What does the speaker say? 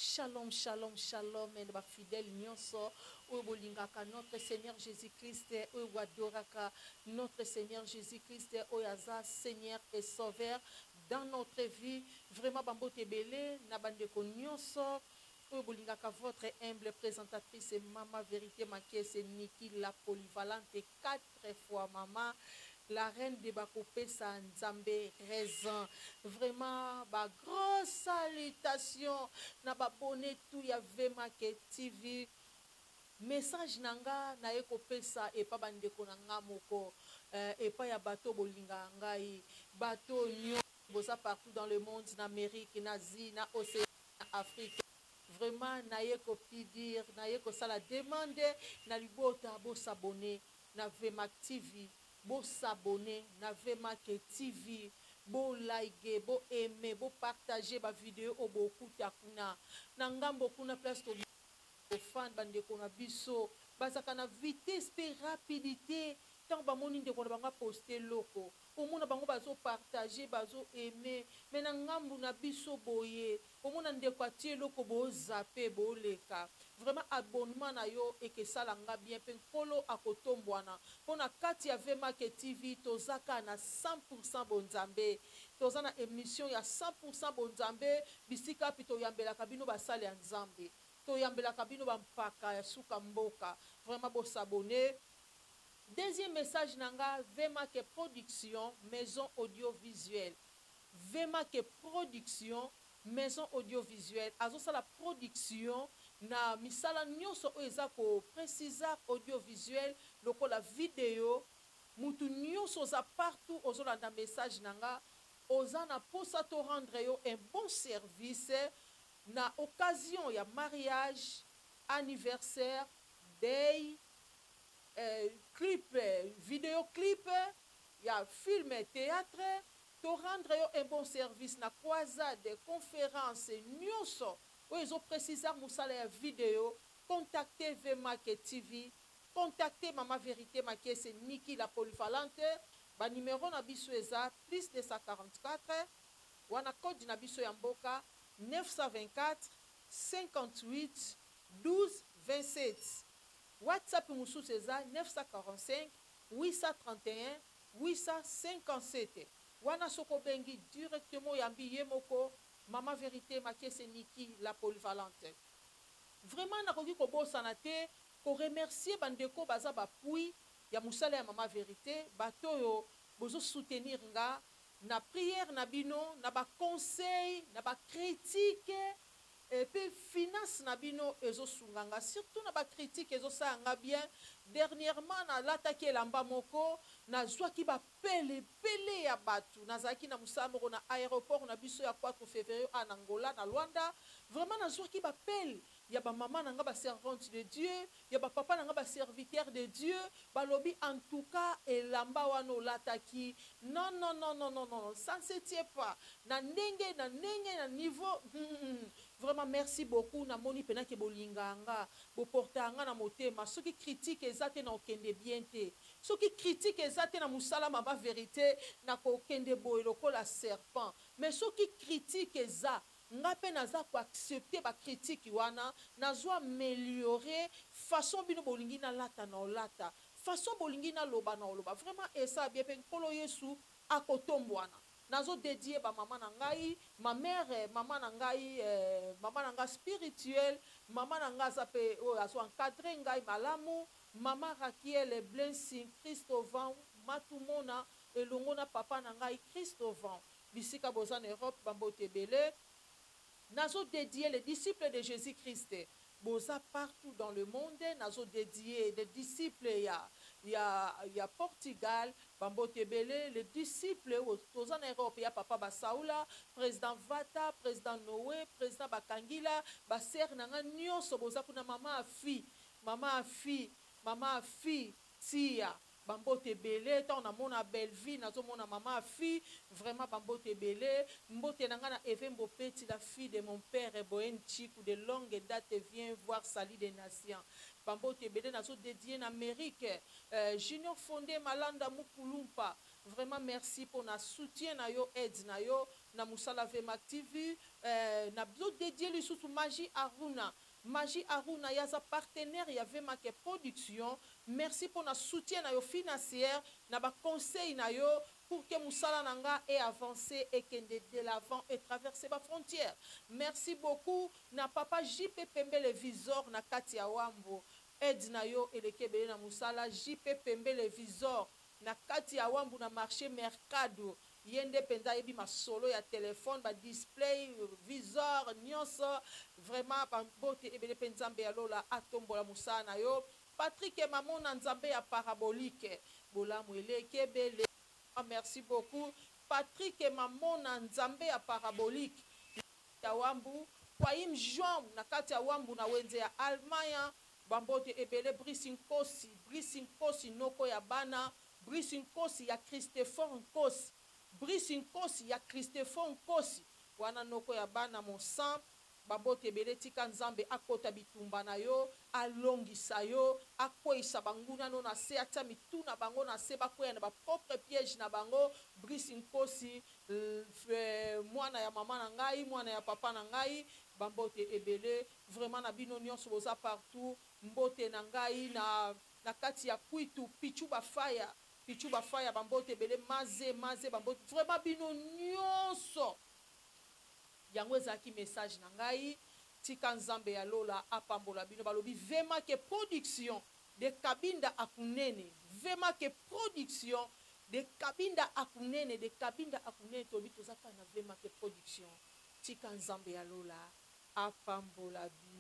Shalom, shalom, shalom, et ba fidèle nyonso, o bolingaka notre Seigneur Jésus-Christ, o wadoraka notre Seigneur Jésus-Christ, o yaza Seigneur et Sauveur dans notre vie. Vraiment, bambote belé, na bandeko nyonso, o bolingaka votre humble présentatrice, Maman Vérité Makie, c'est Niki la polyvalente, 4 fois maman. La reine de Bakopé Nzambe raison. Vraiment, ba grosse salutation. Na ba bonnet tout ya Vema ke TV. Message nanga na ekopesa et pas bandeko nanga moko. Et pas ya bateau bolinga ngai. Bateau nyo boza partout dans le monde, en Amérique, en Asie, en Océan, en Afrique. Vraiment, na ekopi dire, na ekosa la demande, na libota bo s'abonner na Vema TV. Bo s'abonner na Vema TV, bo like, bo aimer, bo partager ba vidéo au beaucoup takuna. Na ngambo kuna place to fan bandeko na biso, bazaka na vitesse pe rapidité. Tant ba moni ndeko na banga poster loko. Omona bango bazo partager, bazo aimer. Mais na ngambo na biso boye, omona ndeko atie loko bo zaper, bo leka. Vraiment abonnement na yo et que ça langa bien pe kolo akotombwana. Pona kati ya Vema TV tozaka na 100% bonzambe. Tozana émission ya 100% bonzambe, bisika pito yambela kabino basale ya nzambe. To yambela kabino bampaka ya suka mboka. Vraiment bo s'abonner. Deuxième message nanga, Vema ke production, maison audiovisuelle. Vema ke production, maison audiovisuelle. Azo ça la production na misala nyonso oeza ko précisa audiovisuel loko la vidéo mutu nyonso za partout ozolanda message nanga oza na posa to rendre yo un bon service na occasion ya mariage, anniversaire, day, clip, vidéo clip, ya film, théâtre, to rendre yo un bon service na croisade, conférence, nyonso. Ou ils ont précisé moussala ya vidéo, contactez Vema TV, contactez Maman Vérité Makie, c'est Niki la polyvalente. Ba numéro na biso eza plus 244, wana code na biso ya mboka 924 58 12 27. WhatsApp moussus eza 945 831 857. Wana soko bengi directement yambi yemoko Maman Vérité Makie, c'est Niki la polyvalente. Vraiment nakoki kobosana te ko remercier bandeko baza bapui ya musala ya Maman Vérité bato yo bozo soutenir nga na prière na bino na ba conseil na ba critique et puis finance na bino ezo sunganga surtout na ba critique ezo sanga bien. Dernièrement na lataki elamba moko na zwaki ba pele ya batu nazaki na musamoro na aéroport na biso ya 4 février en Angola na Luanda. Vraiment na zwaki ba pele ya ba maman nanga ba servante de Dieu, ya ba papa nanga ba serviteur de Dieu, ba lobi en tout cas elamba wano lataki. Non, ça ne se tient pas. Na ndenge na niveau. Vraiment merci beaucoup na moni pena ke bolinganga, bo portanga na motema. Ceux qui critiquent ezate na okende bien te. Ceux qui critiquent ezate na musala Maman Vérité na ko okende boye lokola serpent. Mais ceux qui critiquent eza ngape naza ko accepter ba critique wana nazo améliorer façon bino bolingi na lata na olata façon bolingi na loba na loba. Vraiment esa bien pe nkolo Yesu akotombwana nazo dédier ba maman na ngai, ma mère, maman na ngai, maman na ngai spirituelle, maman na ngai zape o aso encadrer ngai malamu, maman Rakiel Blessing Christovan matumona elongo na papa na ngai Christovan bisika boza na Europe bambote belé. Nazo dédié les disciples de Jésus-Christ. Boza partout dans le monde. Nazo dédié les disciples il y a Portugal, Bambote Belé, les disciples aux en Europe. Il y a Papa Basaoula, président Vata, président Noé, président Bakangila, Baser Nanga Nyonso, Boza kuna maman a fille, Tia. Bambote belé, tant on a mon belle vie, nazo mon maman fille, vraiment bambote belé, mbote nanga na Evembo Petit, la fille de mon père Boen Chikou de longue date vient voir Sali des Nations. Bambote belé nazo dédié en Amérique, Junior Fondé Malanda Mukulumpa. Vraiment merci pour na soutien na yo, aide na yo, na Moussala Vema TV, na bio dédié lui sous Magie Aruna. Magie Aruna yaza partenaire ya Vema ke production. Merci pour na soutien na yo financier, na ba conseil na yo pour que Moussala Nanga ait avancé et kende de l'avant et traverser ma frontière. Merci beaucoup na papa JP Pembe le visor na kati ya Wambo. Aide na yo elekebele na Moussala JP Pembe le visor na kati ya Wambo na marché Mercado. Yende penza yebi masolo ya téléphone ba display visor nyonso vraiment ba bote ebele penza mbe alola atombola Moussala na yo. Patrick et maman na nzambe ya parabolique bola mwele kebele. Merci beaucoup. Patrick et maman na nzambe ya parabolique ya Wambu. Kwaim Jom na kati ya Wambu na wenze ya Almanya. Bambote ebele Brice Nkosi noko ya bana. Brice Nkosi ya Christopher Nkosi. Brice Nkosi ya Christopher Nkosi. Wana noko ya bana mon sang. Bambote ebele tika nzambe akota bitumba na yo. Alongisa yo. Akwesa banguna no na se. Ata mituna bango na se. Bakwea na ba propre piège na bango. Brice Nkosi. Mwana ya mama na ngai. Mwana ya papa na ngai. Bambote ebele. Vraiment na bino nyonso boza partout. Mbote na ngai na kati ya Kwitu. Pichu Bafaya. Pichu Bafaya bambote ebele. Maze bambote. Vraiment bino nyonso. Yango ezaki message na ngai. Tika nzambe ya lola apambola bino balobi Vema ke production de Kabinda Akunene. Vema ke production de Kabinda Akunene. De Kabinda Akunene tobi tozaka na Vema ke production. Tika nzambe ya lola apambola bino.